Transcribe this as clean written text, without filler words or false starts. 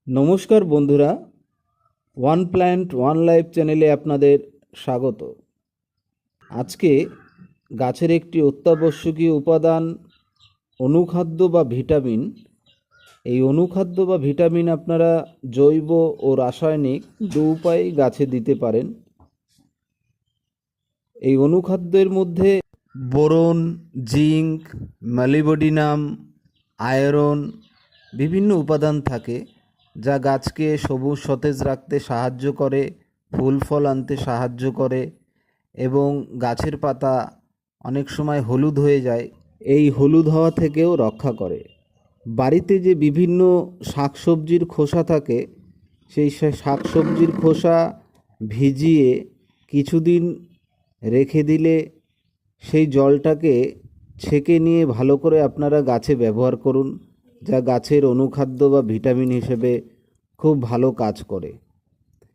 নমস্কার বন্ধুরা, one plant one life চ্যানেলে আপনাদের স্বাগত। আজকে গাছের একটি অত্যাবশ্যকীয় উপাদান অনুখাদ্য বা ভিটামিন। এই অনুখাদ্য বা ভিটামিন আপনারা জৈব ও রাসায়নিক দু উপায়ে গাছে দিতে পারেন। এই অনুখাদ্যের মধ্যে বোরন, জিঙ্ক, মলিবডিনাম, আয়রন বিভিন্ন উপাদান থাকে, যা গাছকে সবুজ সতেজ রাখতে সাহায্য করে, ফুল ফল আনতে সাহায্য করে এবং গাছের পাতা অনেক সময় হলুদ হয়ে যায়, এই হলুদ হওয়া থেকেও রক্ষা করে। বাড়িতে যে বিভিন্ন শাকসবজির খোসা থাকে, সেই শাকসবজির খোসা ভিজিয়ে কিছুদিন রেখে দিলে সেই জলটাকে ছেঁকে নিয়ে ভালো করে আপনারা গাছে ব্যবহার করুন, যা গাছের অনুখাদ্য বা ভিটামিন হিসেবে খুব ভালো কাজ করে।